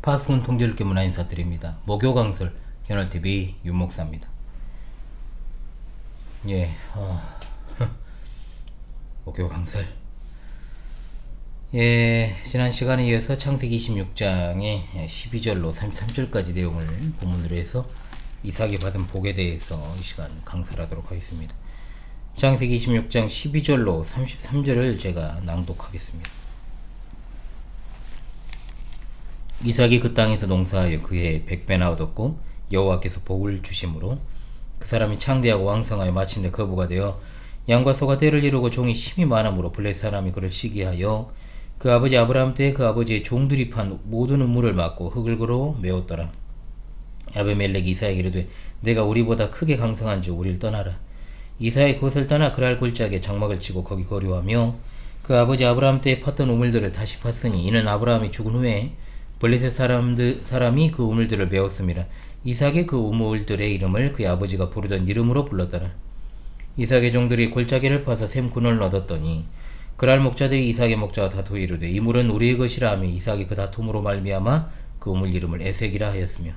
파수꾼 통제롭게 문화 인사드립니다. 목요 강설 견월TV 윤목사입니다. 예, 목요 강설. 예, 지난 시간에 이어서 창세기 26장의 12절로 33절까지 내용을 본문으로 해서 이삭이 받은 복에 대해서 이 시간 강설하도록 하겠습니다. 창세기 26장 12절로 33절을 제가 낭독하겠습니다. 이삭이 그 땅에서 농사하여 그해 100배나 얻었고 여호와께서 복을 주심으로 그 사람이 창대하고 왕성하여 마침내 거부가 되어 양과 소가 때를 이루고 종이 심히 많음으로 블레 사람이 그를 시기하여 그 아버지 아브라함 때에 그 아버지의 종들이 판 모든 우물을 막고 흙을 그로 메웠더라. 아비멜렉이 이삭에게 이르되 내가 우리보다 크게 강성한즉 우리를 떠나라. 이삭이 그것을 떠나 그랄 골짜기에 장막을 치고 거기 거류하며 그 아버지 아브라함 때에 팠던 우물들을 다시 팠으니 이는 아브라함이 죽은 후에 블레셋 사람이 그 우물들을 메웠습니다. 이삭의 그 우물들의 이름을 그의 아버지가 부르던 이름으로 불렀더라. 이삭의 종들이 골짜기를 파서 샘 군을 얻었더니 그랄 목자들이 이삭의 목자와 다투어 이르되 이 물은 우리의 것이라 하며 이삭이 그 다툼으로 말미암아 그 우물 이름을 에색이라 하였으며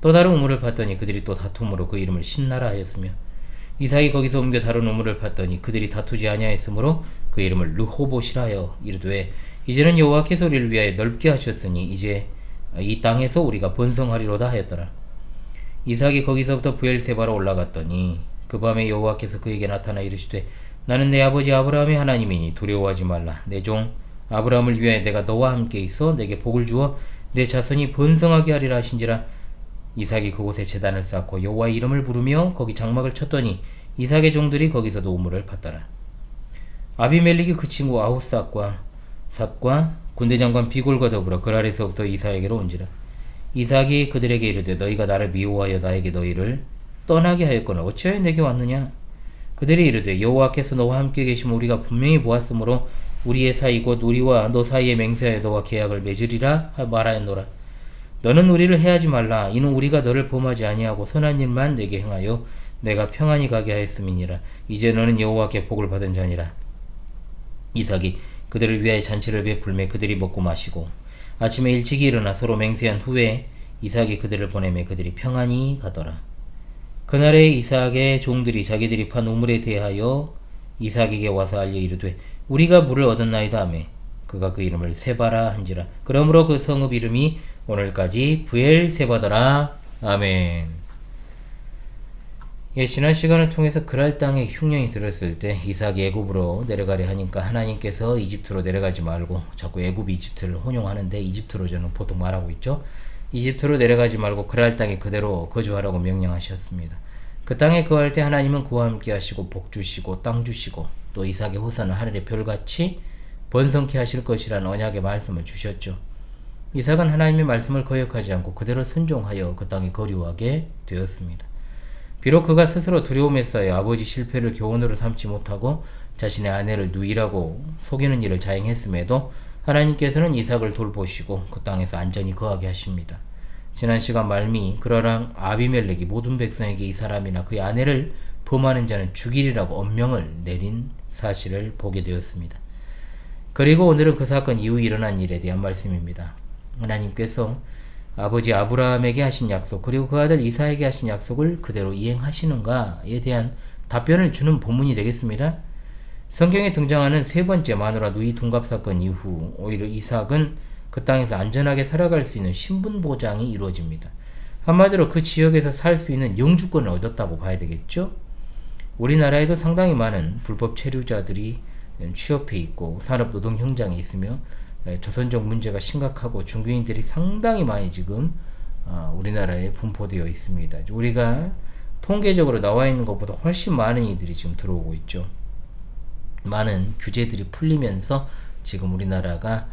또 다른 우물을 팠더니 그들이 또 다툼으로 그 이름을 신나라 하였으며 이삭이 거기서 옮겨 다른 우물을 팠더니 그들이 다투지 아니하였으므로 그 이름을 르호봇이라 하여 이르되 이제는 여호와께서 우리를 위하여 넓게 하셨으니 이제 이 땅에서 우리가 번성하리로다 하였더라. 이삭이 거기서부터 부엘세바로 올라갔더니 그 밤에 여호와께서 그에게 나타나 이르시되 나는 내 아버지 아브라함의 하나님이니 두려워하지 말라. 내 종 아브라함을 위하여 내가 너와 함께 있어 내게 복을 주어 내 자손이 번성하게 하리라 하신지라. 이삭이 그곳에 제단을 쌓고 여호와의 이름을 부르며 거기 장막을 쳤더니 이삭의 종들이 거기서도 우물을 팠더라. 아비멜렉이 그 친구 아후삿과 삿과 군대장관 비골과 더불어 그랄에서부터 이삭에게로 온지라. 이삭이 그들에게 이르되 너희가 나를 미워하여 나에게 너희를 떠나게 하였거늘 어찌하여 내게 왔느냐. 그들이 이르되 여호와께서 너와 함께 계시면 우리가 분명히 보았으므로 우리의 사이 곧 우리와 너 사이에 맹세하여 너와 계약을 맺으리라 말하였노라. 너는 우리를 해하지 말라. 이는 우리가 너를 범하지 아니하고 선한 일만 내게 행하여 내가 평안히 가게 하였음이니라. 이제 너는 여호와께 복을 받은 자니라. 이삭이 그들을 위하여 잔치를 베풀매 그들이 먹고 마시고 아침에 일찍이 일어나 서로 맹세한 후에 이삭이 그들을 보내매 그들이 평안히 가더라. 그날에 이삭의 종들이 자기들이 판 우물에 대하여 이삭에게 와서 알려 이르되 우리가 물을 얻었나이다 하매 그가 그 이름을 세바라 한지라. 그러므로 그 성읍 이름이 오늘까지 부엘세바더라. 아멘. 예, 지난 시간을 통해서 그랄 땅에 흉년이 들었을 때 이삭이 애굽으로 내려가려 하니까 하나님께서 이집트로 내려가지 말고 자꾸 애굽 이집트를 혼용하는데 이집트로 저는 보통 말하고 있죠. 이집트로 내려가지 말고 그랄 땅에 그대로 거주하라고 명령하셨습니다. 그 땅에 거할 때 하나님은 그와 함께 하시고 복 주시고 땅 주시고 또 이삭의 후손은 하늘의 별같이 번성케 하실 것이라는 언약의 말씀을 주셨죠. 이삭은 하나님의 말씀을 거역하지 않고 그대로 순종하여 그 땅에 거류하게 되었습니다. 비록 그가 스스로 두려움에 쌓여 아버지 실패를 교훈으로 삼지 못하고 자신의 아내를 누이라고 속이는 일을 자행했음에도 하나님께서는 이삭을 돌보시고 그 땅에서 안전히 거하게 하십니다. 지난 시간 말미 그러랑 아비멜렉이 모든 백성에게 이 사람이나 그의 아내를 범하는 자는 죽이리라고 엄명을 내린 사실을 보게 되었습니다. 그리고 오늘은 그 사건 이후 일어난 일에 대한 말씀입니다. 하나님께서 아버지 아브라함에게 하신 약속 그리고 그 아들 이삭에게 하신 약속을 그대로 이행하시는가에 대한 답변을 주는 본문이 되겠습니다. 성경에 등장하는 세 번째 마누라 누이 둔갑 사건 이후 오히려 이삭은 그 땅에서 안전하게 살아갈 수 있는 신분 보장이 이루어집니다. 한마디로 그 지역에서 살 수 있는 영주권을 얻었다고 봐야 되겠죠. 우리나라에도 상당히 많은 불법 체류자들이 취업해 있고 산업노동 현장에 있으며 조선족 문제가 심각하고 중개인들이 상당히 많이 지금 우리나라에 분포되어 있습니다. 우리가 통계적으로 나와 있는 것보다 훨씬 많은 이들이 지금 들어오고 있죠. 많은 규제들이 풀리면서 지금 우리나라가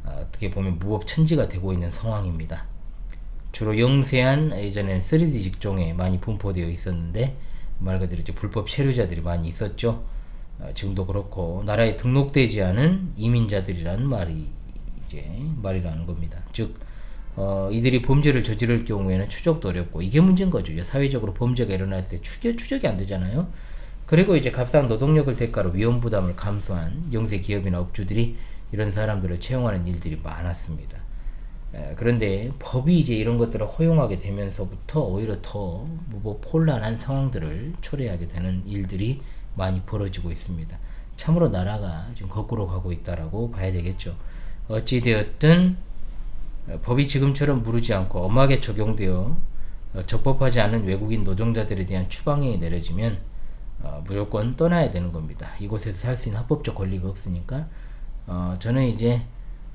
어떻게 보면 무법천지가 되고 있는 상황입니다. 주로 영세한 예전에는 3D 직종에 많이 분포되어 있었는데 말 그대로 이제 불법 체류자들이 많이 있었죠. 지금도 그렇고 나라에 등록되지 않은 이민자들이라는 말이라는 겁니다. 즉 이들이 범죄를 저지를 경우에는 추적도 어렵고 이게 문제인 거죠. 사회적으로 범죄가 일어났을 때 추적이 안 되잖아요. 그리고 이제 값싼 노동력을 대가로 위험 부담을 감수한 영세 기업이나 업주들이 이런 사람들을 채용하는 일들이 많았습니다. 그런데 법이 이제 이런 것들을 허용하게 되면서부터 오히려 더 혼란한 상황들을 초래하게 되는 일들이 많이 벌어지고 있습니다. 참으로 나라가 지금 거꾸로 가고 있다라고 봐야 되겠죠. 어찌되었든 법이 지금처럼 무르지 않고 엄하게 적용되어 적법하지 않은 외국인 노동자들에 대한 추방이 내려지면 무조건 떠나야 되는 겁니다. 이곳에서 살 수 있는 합법적 권리가 없으니까 저는 이제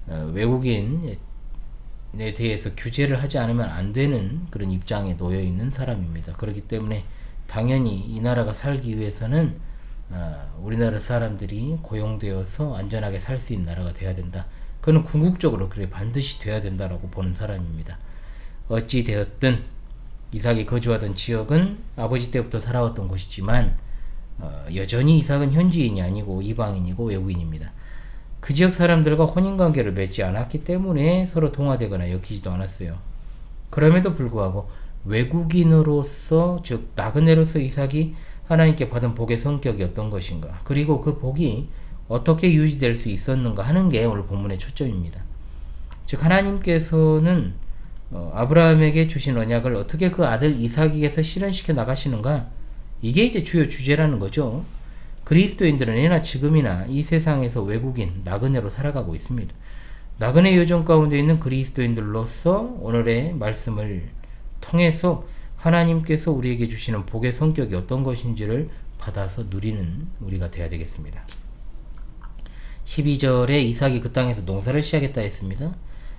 외국인에 대해서 규제를 하지 않으면 안 되는 그런 입장에 놓여 있는 사람입니다. 그렇기 때문에 당연히 이 나라가 살기 위해서는 우리나라 사람들이 고용되어서 안전하게 살 수 있는 나라가 돼야 된다. 그건 궁극적으로 그래 반드시 돼야 된다라고 보는 사람입니다. 어찌 되었든 이삭이 거주하던 지역은 아버지 때부터 살아왔던 곳이지만 여전히 이삭은 현지인이 아니고 이방인이고 외국인입니다. 그 지역 사람들과 혼인관계를 맺지 않았기 때문에 서로 동화되거나 엮이지도 않았어요. 그럼에도 불구하고 외국인으로서 즉 나그네로서 이삭이 하나님께 받은 복의 성격이 어떤 것인가, 그리고 그 복이 어떻게 유지될 수 있었는가 하는 게 오늘 본문의 초점입니다. 즉 하나님께서는 아브라함에게 주신 언약을 어떻게 그 아들 이삭에게서 실현시켜 나가시는가, 이게 이제 주요 주제라는 거죠. 그리스도인들은 예나 지금이나 이 세상에서 외국인, 나그네로 살아가고 있습니다. 나그네 요정 가운데 있는 그리스도인들로서 오늘의 말씀을 통해서 하나님께서 우리에게 주시는 복의 성격이 어떤 것인지를 받아서 누리는 우리가 되어야 되겠습니다. 12절에 이삭이 그 땅에서 농사를 시작했다 했습니다.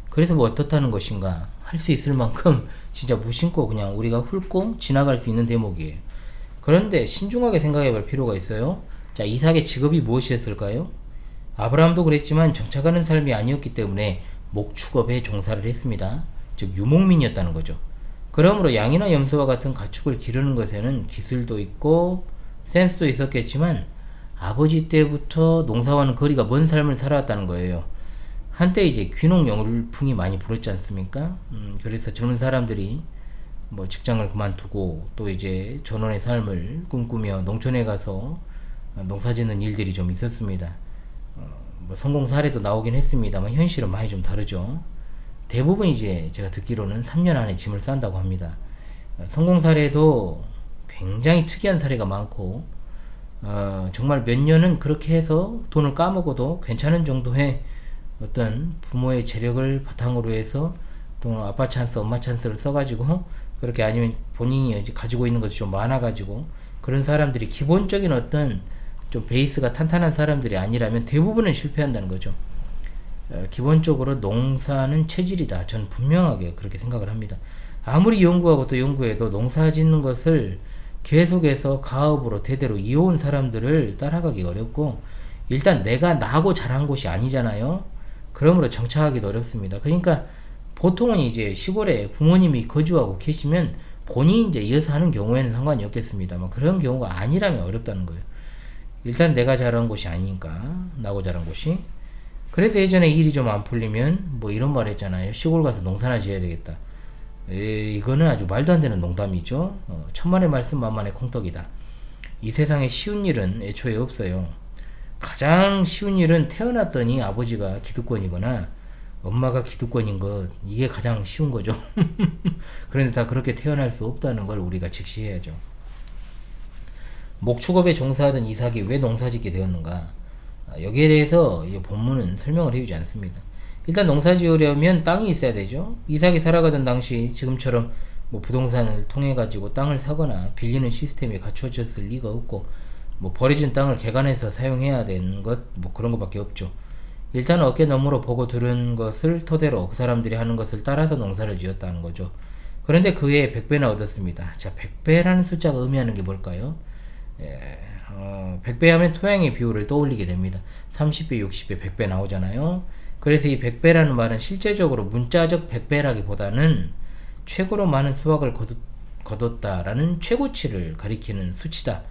그래서 뭐 어떻다는 것인가, 할 수 있을 만큼 진짜 무심코 그냥 우리가 훑고 지나갈 수 있는 대목이에요. 그런데 신중하게 생각해 볼 필요가 있어요. 자, 이삭의 직업이 무엇이었을까요? 아브라함도 그랬지만 정착하는 삶이 아니었기 때문에 목축업에 종사를 했습니다. 즉 유목민이었다는 거죠. 그러므로 양이나 염소와 같은 가축을 기르는 것에는 기술도 있고 센스도 있었겠지만 아버지 때부터 농사와는 거리가 먼 삶을 살아왔다는 거예요. 한때 이제 귀농 열풍이 많이 불었지 않습니까? 그래서 젊은 사람들이 뭐 직장을 그만두고 또 이제 전원의 삶을 꿈꾸며 농촌에 가서 농사 짓는 일들이 좀 있었습니다. 뭐 성공 사례도 나오긴 했습니다만 현실은 많이 좀 다르죠. 대부분 이제 제가 듣기로는 3년 안에 짐을 싼다고 합니다. 성공 사례도 굉장히 특이한 사례가 많고 정말 몇 년은 그렇게 해서 돈을 까먹어도 괜찮은 정도의 어떤 부모의 재력을 바탕으로 해서 또 아빠 찬스, 엄마 찬스를 써가지고 그렇게, 아니면 본인이 이제 가지고 있는 것이 좀 많아가지고 그런 사람들이 기본적인 어떤 좀 베이스가 탄탄한 사람들이 아니라면 대부분은 실패한다는 거죠. 기본적으로 농사는 체질이다. 저는 분명하게 그렇게 생각을 합니다. 아무리 연구하고 또 연구해도 농사 짓는 것을 계속해서 가업으로 대대로 이어온 사람들을 따라가기 어렵고, 일단 내가 나고 자란 곳이 아니잖아요. 그러므로 정착하기도 어렵습니다. 그러니까 보통은 이제 시골에 부모님이 거주하고 계시면 본인이 이제 이어서 하는 경우에는 상관이 없겠습니다만, 그런 경우가 아니라면 어렵다는 거예요. 일단 내가 자란 곳이 아니니까, 나고 자란 곳이. 그래서 예전에 일이 좀 안 풀리면 뭐 이런 말 했잖아요. 시골 가서 농사나 지어야 되겠다. 이거는 아주 말도 안 되는 농담이죠. 천만의 말씀 만만의 콩떡이다. 이 세상에 쉬운 일은 애초에 없어요. 가장 쉬운 일은 태어났더니 아버지가 기득권이거나 엄마가 기득권인 것, 이게 가장 쉬운 거죠. 그런데 다 그렇게 태어날 수 없다는 걸 우리가 직시해야죠. 목축업에 종사하던 이삭이 왜 농사짓게 되었는가? 여기에 대해서 이 본문은 설명을 해주지 않습니다. 일단 농사 지으려면 땅이 있어야 되죠. 이삭이 살아가던 당시 지금처럼 뭐 부동산을 통해 가지고 땅을 사거나 빌리는 시스템이 갖춰졌을 리가 없고, 뭐 버려진 땅을 개간해서 사용해야 되는 것, 뭐 그런 것밖에 없죠. 일단 어깨 너머로 보고 들은 것을 토대로 그 사람들이 하는 것을 따라서 농사를 지었다는 거죠. 그런데 그 해에 100배나 얻었습니다. 자, 100배라는 숫자가 의미하는 게 뭘까요? 100배 하면 토양의 비율을 떠올리게 됩니다. 30배, 60배, 100배 나오잖아요. 그래서 이 100배라는 말은 실제적으로 문자적 100배라기보다는 최고로 많은 수확을 거뒀다라는 최고치를 가리키는 수치다.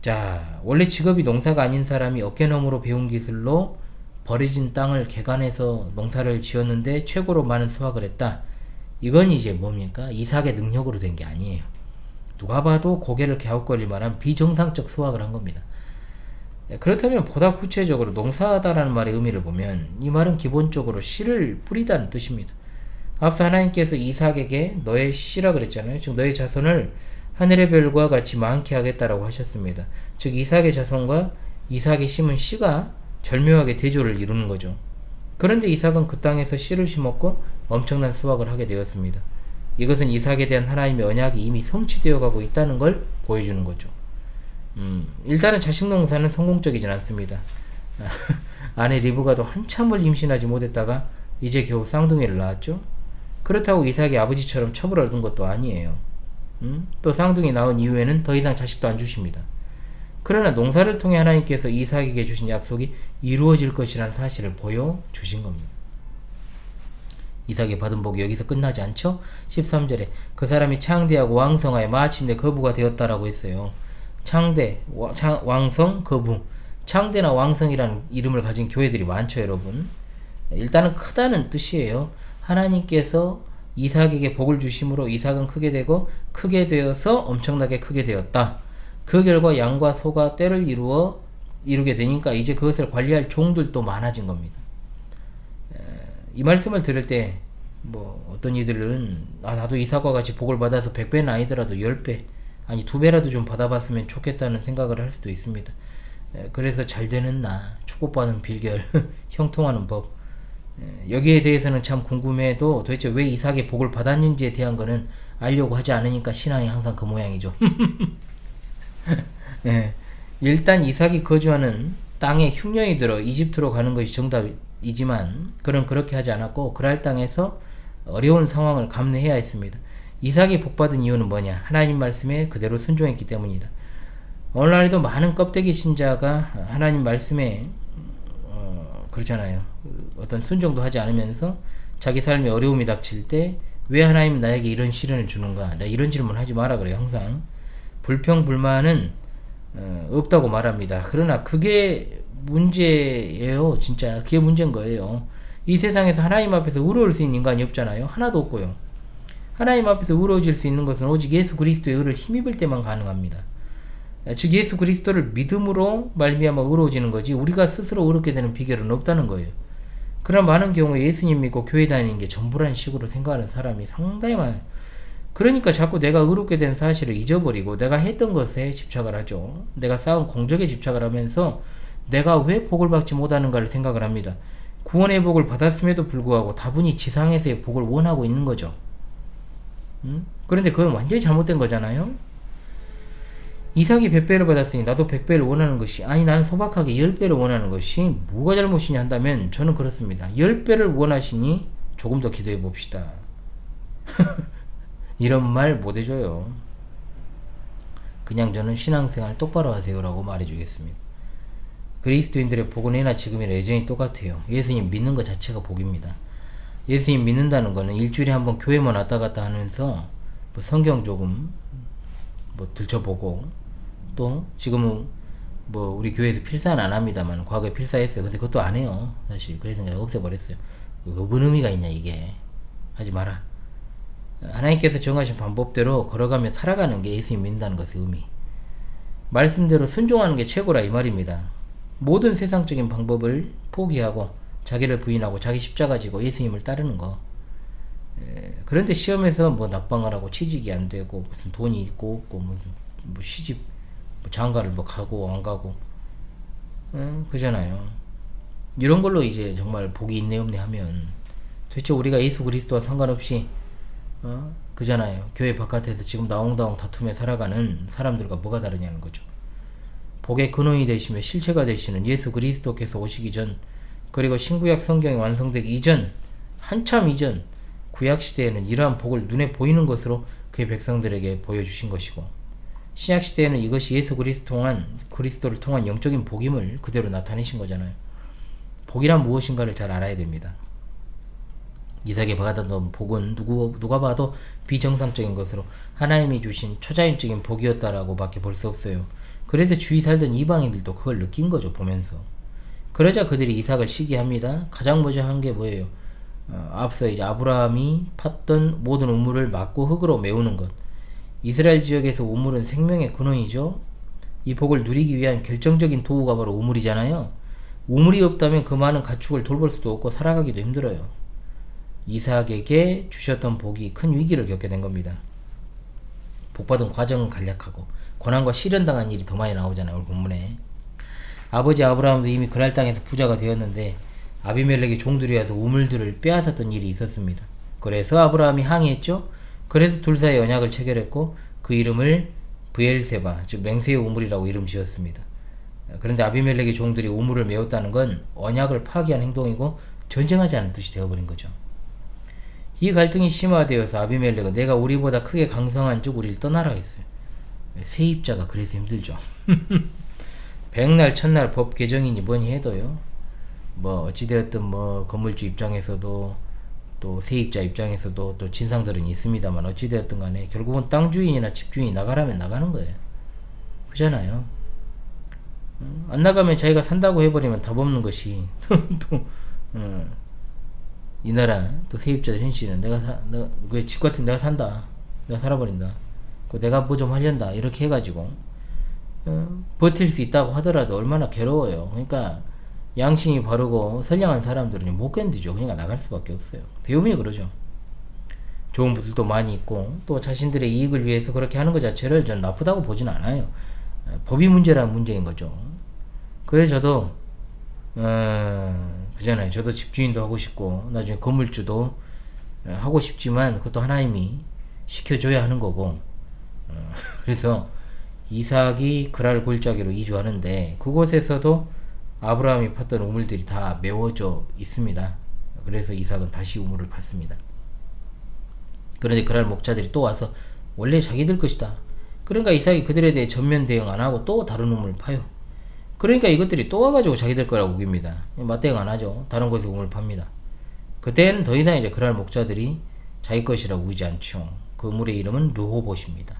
자, 원래 직업이 농사가 아닌 사람이 어깨너머로 배운 기술로 버려진 땅을 개간해서 농사를 지었는데 최고로 많은 수확을 했다. 이건 이제 뭡니까? 이삭의 능력으로 된 게 아니에요. 누가 봐도 고개를 갸웃거릴 만한 비정상적 수확을 한 겁니다. 그렇다면 보다 구체적으로 농사하다라는 말의 의미를 보면 이 말은 기본적으로 씨를 뿌리다는 뜻입니다. 앞서 하나님께서 이삭에게 너의 씨라 그랬잖아요. 즉 너의 자손을 하늘의 별과 같이 많게 하겠다라고 하셨습니다. 즉 이삭의 자손과 이삭의 심은 씨가 절묘하게 대조를 이루는 거죠. 그런데 이삭은 그 땅에서 씨를 심었고 엄청난 수확을 하게 되었습니다. 이것은 이삭에 대한 하나님의 언약이 이미 성취되어 가고 있다는 걸 보여주는 거죠. 일단은 자식 농사는 성공적이진 않습니다. 아내 리브가도 한참을 임신하지 못했다가 이제 겨우 쌍둥이를 낳았죠. 그렇다고 이삭이 아버지처럼 첩을 얻은 것도 아니에요. 또 쌍둥이 낳은 이후에는 더 이상 자식도 안 주십니다. 그러나 농사를 통해 하나님께서 이삭에게 주신 약속이 이루어질 것이란 사실을 보여주신 겁니다. 이삭이 받은 복이 여기서 끝나지 않죠? 13절에 그 사람이 창대하고 왕성하여 마침내 거부가 되었다라고 했어요. 창대, 왕성, 거부. 창대나 왕성이라는 이름을 가진 교회들이 많죠, 여러분. 일단은 크다는 뜻이에요. 하나님께서 이삭에게 복을 주심으로 이삭은 크게 되고 크게 되어서 엄청나게 크게 되었다. 그 결과 양과 소가 때를 이루게 되니까 이제 그것을 관리할 종들도 많아진 겁니다. 이 말씀을 들을 때 어떤 이들은 나도 이삭과 같이 복을 받아서 100배는 아니더라도 10배 아니 2배라도 좀 받아봤으면 좋겠다는 생각을 할 수도 있습니다. 그래서 잘 되는 나, 축복받는 비결, 형통하는 법, 여기에 대해서는 참 궁금해도 도대체 왜 이삭의 복을 받았는지에 대한 거는 알려고 하지 않으니까 신앙이 항상 그 모양이죠. 일단 이삭이 거주하는 땅에 흉년이 들어 이집트로 가는 것이 정답이지만 그는 그렇게 하지 않았고 그랄 땅에서 어려운 상황을 감내해야 했습니다. 이삭이 복받은 이유는 뭐냐? 하나님 말씀에 그대로 순종했기 때문이다. 오늘날에도 많은 껍데기 신자가 하나님 말씀에 그렇잖아요. 어떤 순종도 하지 않으면서 자기 삶에 어려움이 닥칠 때 왜 하나님은 나에게 이런 시련을 주는가? 내가 이런 질문 하지 마라 그래요. 항상 불평불만은 없다고 말합니다. 그러나 그게 문제예요. 진짜 그게 문제인 거예요. 이 세상에서 하나님 앞에서 의로울 수 있는 인간이 없잖아요. 하나도 없고요. 하나님 앞에서 의로워질 수 있는 것은 오직 예수 그리스도의 의를 힘입을 때만 가능합니다. 즉 예수 그리스도를 믿음으로 말미암아 의로워지는 거지 우리가 스스로 의롭게 되는 비결은 없다는 거예요. 그러나 많은 경우에 예수님 믿고 교회 다니는 게 전부라는 식으로 생각하는 사람이 상당히 많아요. 그러니까 자꾸 내가 의롭게 된 사실을 잊어버리고 내가 했던 것에 집착을 하죠. 내가 쌓은 공적에 집착을 하면서 내가 왜 복을 받지 못하는가를 생각을 합니다. 구원의 복을 받았음에도 불구하고 다분히 지상에서의 복을 원하고 있는 거죠. 그런데 그건 완전히 잘못된 거잖아요. 이삭이 100배를 받았으니 나도 100배를 원하는 것이 아니 나는 소박하게 10배를 원하는 것이 뭐가 잘못이냐 한다면 저는 그렇습니다. 10배를 원하시니 조금 더 기도해 봅시다. 이런 말 못 해줘요. 그냥 저는 신앙생활 똑바로 하세요 라고 말해주겠습니다. 그리스도인들의 복은 예나 지금이나 여전히 똑같아요. 예수님 믿는 것 자체가 복입니다. 예수님 믿는다는 거는 일주일에 한번 교회만 왔다 갔다 하면서 성경 조금 들춰보고 또 지금은 우리 교회에서 필사는 안 합니다만 과거에 필사했어요. 근데 그것도 안 해요. 사실 그래서 내가 없애버렸어요. 뭔 의미가 있냐 이게. 하지 마라. 하나님께서 정하신 방법대로 걸어가며 살아가는 게 예수님 믿는다는 것의 의미. 말씀대로 순종하는 게 최고라 이 말입니다. 모든 세상적인 방법을 포기하고 자기를 부인하고 자기 십자가 지고 예수님을 따르는 거. 그런데 시험에서 낙방을 하고 취직이 안 되고 무슨 돈이 있고 없고 무슨 시집 장가를 가고 안 가고 그잖아요. 이런 걸로 이제 정말 복이 있네 없네 하면 도대체 우리가 예수 그리스도와 상관없이 그잖아요. 교회 바깥에서 지금 나옹다옹 다투며 살아가는 사람들과 뭐가 다르냐는 거죠. 복의 근원이 되시며 실체가 되시는 예수 그리스도께서 오시기 전 그리고 신구약 성경이 완성되기 이전 한참 이전 구약시대에는 이러한 복을 눈에 보이는 것으로 그의 백성들에게 보여주신 것이고 신약시대에는 이것이 예수 그리스도를 통한 영적인 복임을 그대로 나타내신 거잖아요. 복이란 무엇인가를 잘 알아야 됩니다. 이삭이 받았던 복은 누가 봐도 비정상적인 것으로 하나님이 주신 초자연적인 복이었다라고 밖에 볼 수 없어요. 그래서 주위 살던 이방인들도 그걸 느낀 거죠. 보면서. 그러자 그들이 이삭을 시기합니다. 가장 먼저 한 게 뭐예요? 앞서 이제 아브라함이 팠던 모든 우물을 막고 흙으로 메우는 것. 이스라엘 지역에서 우물은 생명의 근원이죠. 이 복을 누리기 위한 결정적인 도구가 바로 우물이잖아요. 우물이 없다면 그 많은 가축을 돌볼 수도 없고 살아가기도 힘들어요. 이삭에게 주셨던 복이 큰 위기를 겪게 된 겁니다. 복받은 과정은 간략하고 고난과 시련당한 일이 더 많이 나오잖아요. 오늘 본문에. 아버지 아브라함도 이미 그랄 땅에서 부자가 되었는데 아비멜렉의 종들이 와서 우물들을 빼앗았던 일이 있었습니다. 그래서 아브라함이 항의했죠. 그래서 둘 사이 언약을 체결했고 그 이름을 브엘세바, 즉 맹세의 우물이라고 이름 지었습니다. 그런데 아비멜렉의 종들이 우물을 메웠다는 건 언약을 파기한 행동이고 전쟁하지 않은 뜻이 되어버린 거죠. 이 갈등이 심화되어서 아비멜렉은 내가 우리보다 크게 강성한 쪽 우리를 떠나라 했어요. 세입자가 그래서 힘들죠. 백날 첫날 법 개정이니 뭐니 해도요. 뭐 어찌되었든 뭐 건물주 입장에서도 또 세입자 입장에서도 또 진상들은 있습니다만 어찌되었든 간에 결국은 땅 주인이나 집 주인이 나가라면 나가는 거예요. 그잖아요. 안 나가면 자기가 산다고 해버리면 답 없는 것이 또 이 나라 또 세입자들 현실은 그 집 같은 내가 산다, 내가 살아버린다, 그 내가 뭐 좀 하련다 이렇게 해가지고 버틸 수 있다고 하더라도 얼마나 괴로워요. 그러니까 양심이 바르고 선량한 사람들은 못 견디죠. 그러니까 나갈 수밖에 없어요. 대우미 그러죠. 좋은 분들도 많이 있고 또 자신들의 이익을 위해서 그렇게 하는 것 자체를 전 나쁘다고 보진 않아요. 법이 문제라는 문제인 거죠. 그래서 저도 그잖아요. 저도 집주인도 하고 싶고 나중에 건물주도 하고 싶지만 그것도 하나님이 시켜줘야 하는 거고 그래서 이삭이 그랄 골짜기로 이주하는데 그곳에서도 아브라함이 팠던 우물들이 다 메워져 있습니다. 그래서 이삭은 다시 우물을 팠습니다. 그런데 그랄 목자들이 또 와서 원래 자기들 것이다. 그러니까 이삭이 그들에 대해 전면 대응 안 하고 또 다른 우물을 파요. 그러니까 이것들이 또 와가지고 자기들 거라고 우깁니다. 맞대응 안 하죠. 다른 곳에 우물을 팝니다. 그때는 더 이상 이제 그랄 목자들이 자기 것이라고 우기지 않죠. 그 우물의 이름은 르호봇입니다.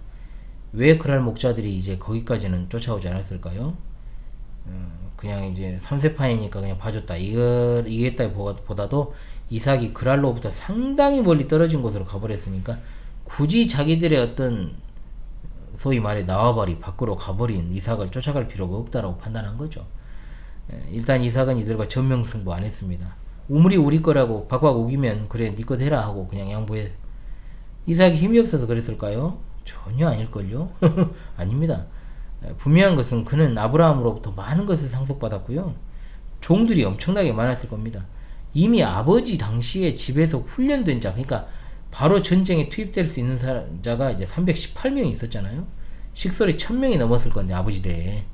왜 그랄 목자들이 이제 거기까지는 쫓아오지 않았을까요? 그냥 이제 3세판이니까 그냥 봐줬다 이겠다보다도 이삭이 그랄로부터 상당히 멀리 떨어진 곳으로 가버렸으니까 굳이 자기들의 어떤 소위 말해 나와버리 밖으로 가버린 이삭을 쫓아갈 필요가 없다라고 판단한 거죠. 일단 이삭은 이들과 전명승부 안 했습니다. 우물이 우리 거라고 박박 우기면 그래 네 것 해라 하고 그냥 양보해. 이삭이 힘이 없어서 그랬을까요? 전혀 아닐걸요. 아닙니다. 분명한 것은 그는 아브라함으로부터 많은 것을 상속받았고요. 종들이 엄청나게 많았을 겁니다. 이미 아버지 당시에 집에서 훈련된 자, 그러니까 바로 전쟁에 투입될 수 있는 자가 이제 318명이 있었잖아요. 식솔이 1000명이 넘었을 건데 아버지 대에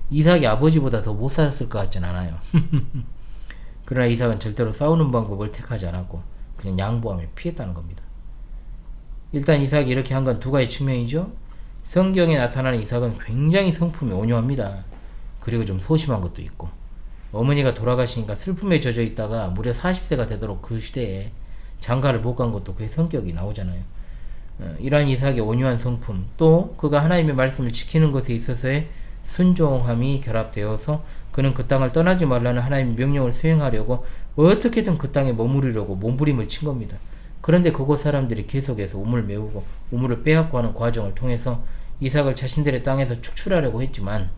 이삭이 아버지보다 더 못 살았을 것 같진 않아요. 그러나 이삭은 절대로 싸우는 방법을 택하지 않았고 그냥 양보하며 피했다는 겁니다. 일단 이삭이 이렇게 한 건 두 가지 측면이죠. 성경에 나타나는 이삭은 굉장히 성품이 온유합니다. 그리고 좀 소심한 것도 있고 어머니가 돌아가시니까 슬픔에 젖어 있다가 무려 40세가 되도록 그 시대에 장가를 못 간 것도 그의 성격이 나오잖아요. 이러한 이삭의 온유한 성품 또 그가 하나님의 말씀을 지키는 것에 있어서의 순종함이 결합되어서 그는 그 땅을 떠나지 말라는 하나님의 명령을 수행하려고 어떻게든 그 땅에 머무르려고 몸부림을 친 겁니다. 그런데 그곳 사람들이 계속해서 우물을 메우고 우물을 빼앗고 하는 과정을 통해서 이삭을 자신들의 땅에서 축출하려고 했지만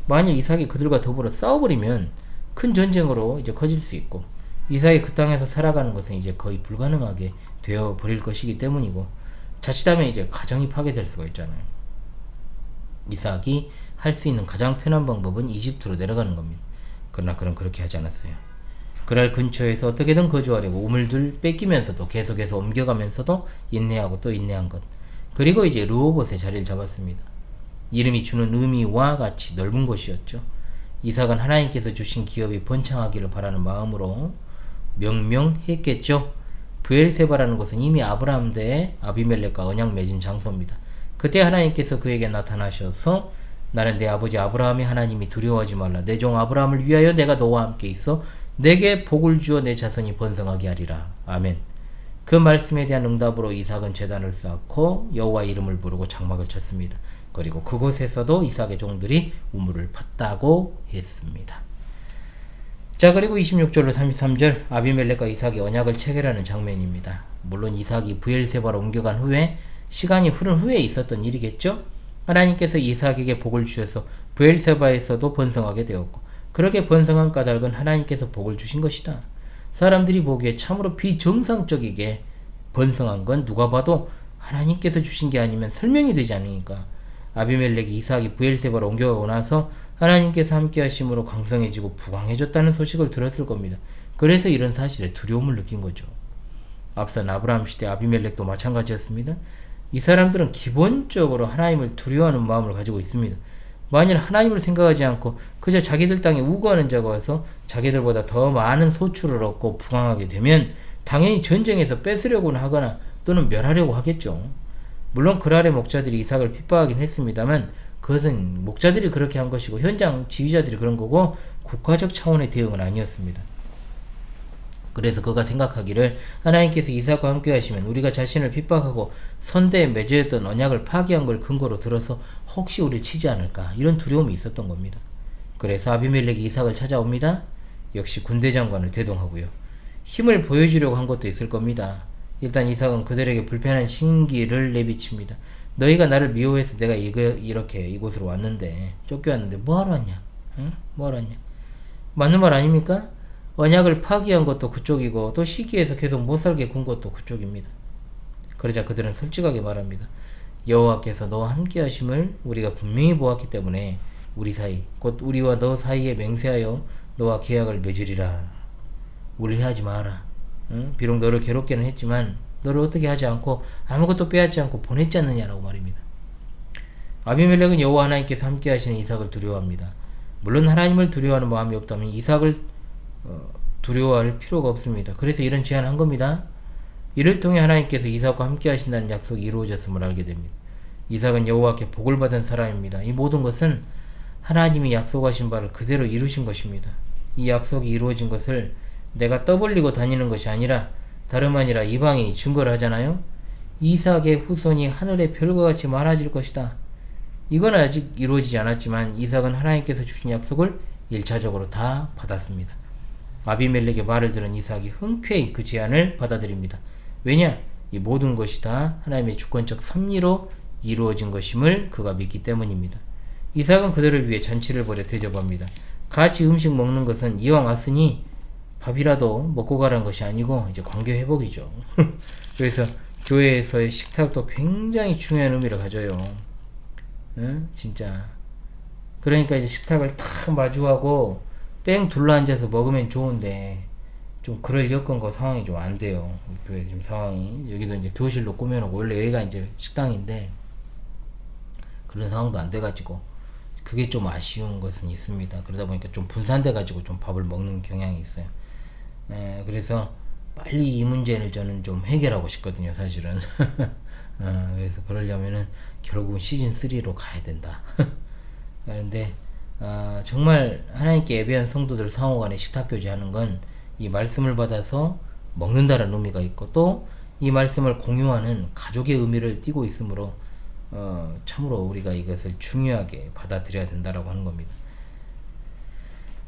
만일 이삭이 그들과 더불어 싸워버리면 큰 전쟁으로 이제 커질 수 있고 이삭이 그 땅에서 살아가는 것은 이제 거의 불가능하게 되어 버릴 것이기 때문이고 자칫하면 이제 가정이 파괴될 수가 있잖아요. 이삭이 할 수 있는 가장 편한 방법은 이집트로 내려가는 겁니다. 그러나 그는 그렇게 하지 않았어요. 그랄 근처에서 어떻게든 거주하려고 우물들 뺏기면서도 계속해서 옮겨가면서도 인내하고 또 인내한 것. 그리고 이제 르호봇의 자리를 잡았습니다. 이름이 주는 의미와 같이 넓은 곳이었죠. 이삭은 하나님께서 주신 기업이 번창하기를 바라는 마음으로 명명했겠죠. 브엘세바라는 곳은 이미 아브라함 대 아비멜렉과 언약 맺은 장소입니다. 그때 하나님께서 그에게 나타나셔서 나는 내 아버지 아브라함의 하나님이 두려워하지 말라. 내 종 아브라함을 위하여 내가 너와 함께 있어 내게 복을 주어 내 자손이 번성하게 하리라. 아멘. 그 말씀에 대한 응답으로 이삭은 제단을 쌓고 여호와 이름을 부르고 장막을 쳤습니다. 그리고 그곳에서도 이삭의 종들이 우물을 팠다고 했습니다. 자, 그리고 26절로 33절 아비멜렉과 이삭이 언약을 체결하는 장면입니다. 물론 이삭이 브엘세바로 옮겨간 후에 시간이 흐른 후에 있었던 일이겠죠. 하나님께서 이삭에게 복을 주셔서 브엘세바에서도 번성하게 되었고 그렇게 번성한 까닭은 하나님께서 복을 주신 것이다. 사람들이 보기에 참으로 비정상적이게 번성한 건 누가 봐도 하나님께서 주신 게 아니면 설명이 되지 않으니까. 아비멜렉이 이삭이 브엘세바로 옮겨가고 나서 하나님께서 함께 하심으로 강성해지고 부강해졌다는 소식을 들었을 겁니다. 그래서 이런 사실에 두려움을 느낀 거죠. 앞선 아브라함 시대 아비멜렉도 마찬가지였습니다. 이 사람들은 기본적으로 하나님을 두려워하는 마음을 가지고 있습니다. 만일 하나님을 생각하지 않고 그저 자기들 땅에 우거하는 자가 와서 자기들보다 더 많은 소출을 얻고 부강하게 되면 당연히 전쟁에서 뺏으려고는 하거나 또는 멸하려고 하겠죠. 물론 그랄의 목자들이 이삭을 핍박하긴 했습니다만 그것은 목자들이 그렇게 한 것이고 현장 지휘자들이 그런 거고 국가적 차원의 대응은 아니었습니다. 그래서 그가 생각하기를 하나님께서 이삭과 함께 하시면 우리가 자신을 핍박하고 선대에 맺어있던 언약을 파기한 걸 근거로 들어서 혹시 우리를 치지 않을까, 이런 두려움이 있었던 겁니다. 그래서 아비멜렉이 이삭을 찾아옵니다. 역시 군대 장관을 대동하고요. 힘을 보여주려고 한 것도 있을 겁니다. 일단 이삭은 그들에게 불편한 신기를 내비칩니다. 너희가 나를 미워해서 내가 이렇게 이곳으로 왔는데, 쫓겨왔는데 뭐하러 왔냐? 응? 뭐하러 왔냐? 맞는 말 아닙니까? 언약을 파기한 것도 그쪽이고 또 시기에서 계속 못살게 군 것도 그쪽입니다. 그러자 그들은 솔직하게 말합니다. 여호와께서 너와 함께 하심을 우리가 분명히 보았기 때문에 우리 사이, 곧 우리와 너 사이에 맹세하여 너와 계약을 맺으리라. 울해하지 마라. 응? 비록 너를 괴롭게는 했지만 너를 어떻게 하지 않고 아무것도 빼앗지 않고 보냈지 않느냐라고 말입니다. 아비멜렉은 여호와 하나님께서 함께 하시는 이삭을 두려워합니다. 물론 하나님을 두려워하는 마음이 없다면 이삭을 두려워할 필요가 없습니다. 그래서 이런 제안을 한 겁니다. 이를 통해 하나님께서 이삭과 함께 하신다는 약속이 이루어졌음을 알게 됩니다. 이삭은 여호와께 복을 받은 사람입니다. 이 모든 것은 하나님이 약속하신 바를 그대로 이루신 것입니다. 이 약속이 이루어진 것을 내가 떠벌리고 다니는 것이 아니라 다름 아니라 이방인이 증거를 하잖아요. 이삭의 후손이 하늘의 별과 같이 많아질 것이다. 이건 아직 이루어지지 않았지만 이삭은 하나님께서 주신 약속을 1차적으로 다 받았습니다. 아비멜렉의 말을 들은 이삭이 흔쾌히 그 제안을 받아들입니다. 왜냐? 이 모든 것이 다 하나님의 주권적 섭리로 이루어진 것임을 그가 믿기 때문입니다. 이삭은 그들을 위해 잔치를 벌여 대접합니다. 같이 음식 먹는 것은 이왕 왔으니 밥이라도 먹고 가라는 것이 아니고 이제 관계 회복이죠. 그래서 교회에서의 식탁도 굉장히 중요한 의미를 가져요. 응? 진짜. 그러니까 이제 식탁을 탁 마주하고 뺑 둘러앉아서 먹으면 좋은데 좀 그럴 여건과 상황이 좀 안 돼요. 교회 지금 상황이. 여기도 이제 교실로 꾸며놓고 원래 여기가 이제 식당인데 그런 상황도 안 돼가지고 그게 좀 아쉬운 것은 있습니다. 그러다 보니까 좀 분산돼가지고 좀 밥을 먹는 경향이 있어요. 그래서 빨리 이 문제를 저는 좀 해결하고 싶거든요, 사실은. 그래서 그러려면은 결국은 시즌3로 가야 된다. 그런데 정말 하나님께 예배한 성도들 상호간에 식탁교제 하는 건 이 말씀을 받아서 먹는다는 의미가 있고 또 이 말씀을 공유하는 가족의 의미를 띠고 있으므로 참으로 우리가 이것을 중요하게 받아들여야 된다라고 하는 겁니다.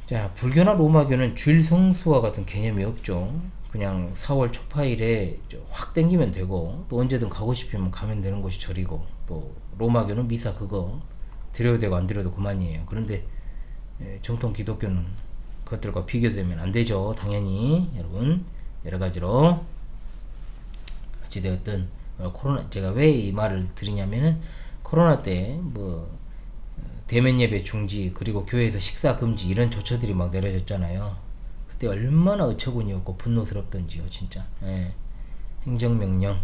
자, 불교나 로마교는 주일 성수와 같은 개념이 없죠. 그냥 4월 초파일에 확 땡기면 되고 또 언제든 가고 싶으면 가면 되는 것이 절이고, 또 로마교는 미사 그거 드려도 되고 안 드려도 그만이에요. 그런데 정통 기독교는 그것들과 비교되면 안 되죠. 당연히 여러분 여러 가지로 어찌되었든 코로나, 제가 왜 이 말을 드리냐면은 코로나 때 뭐 대면 예배 중지 그리고 교회에서 식사 금지 이런 조처들이 막 내려졌잖아요. 그때 얼마나 어처구니였고 분노스럽던지요, 진짜. 행정명령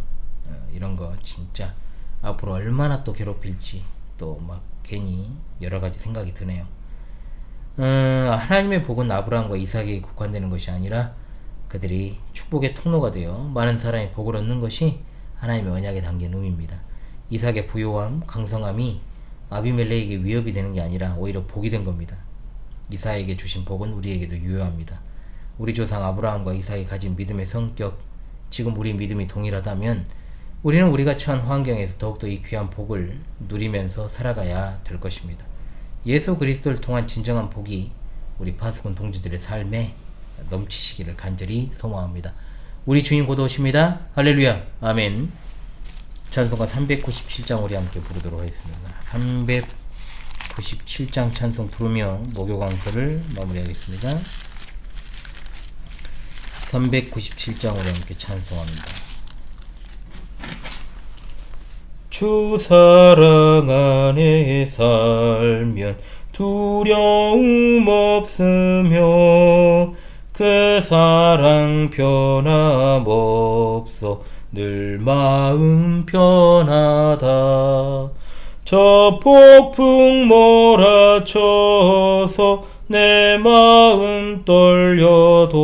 이런 거 진짜 앞으로 얼마나 또 괴롭힐지 또 막 괜히 여러 가지 생각이 드네요. 하나님의 복은 아브라함과 이삭에게 국한되는 것이 아니라 그들이 축복의 통로가 되어 많은 사람이 복을 얻는 것이 하나님의 언약에 담긴 의미입니다. 이삭의 부요함, 강성함이 아비멜렉에게 위협이 되는 게 아니라 오히려 복이 된 겁니다. 이삭에게 주신 복은 우리에게도 유효합니다. 우리 조상 아브라함과 이삭이 가진 믿음의 성격, 지금 우리 믿음이 동일하다면 우리는 우리가 처한 환경에서 더욱더 이 귀한 복을 누리면서 살아가야 될 것입니다. 예수 그리스도를 통한 진정한 복이 우리 파수꾼 동지들의 삶에 넘치시기를 간절히 소망합니다. 우리 주님 곧 오십니다. 할렐루야. 아멘. 찬송가 397장 우리 함께 부르도록 하겠습니다. 397장 찬송 부르며 목요 강서를 마무리하겠습니다. 397장으로 함께 찬송합니다. 주 사랑 안에 살면 두려움 없으며 그 사랑 변함없어 늘 마음 편하다. 저 폭풍 몰아쳐서 내 마음 떨려도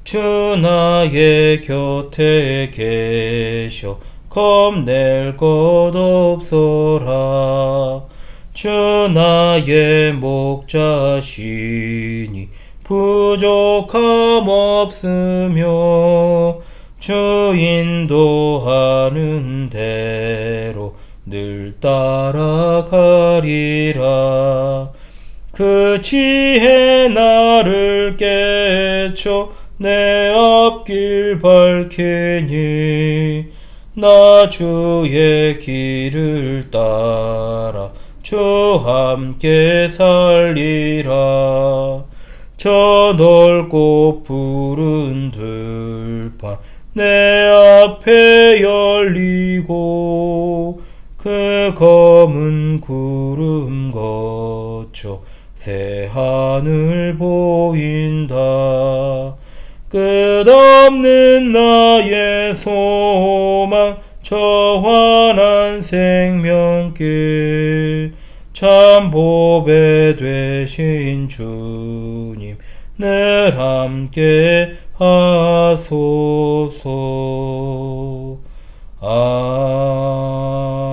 주 나의 곁에 계셔 겁낼 것 없어라. 주 나의 목자시니 부족함 없으며 주 인도하는 대로 늘 따라가리라. 그 지혜 나를 깨쳐 내 앞길 밝히니 나 주의 길을 따라 주 함께 살리라. 저 넓고 푸른 들판 내 앞에 열리고 그 검은 구름 거쳐 새 하늘 보인다. 끝없는 나의 소망 저 환한 생명길 참 보배 되신 주님 늘 함께 하소서. 아멘.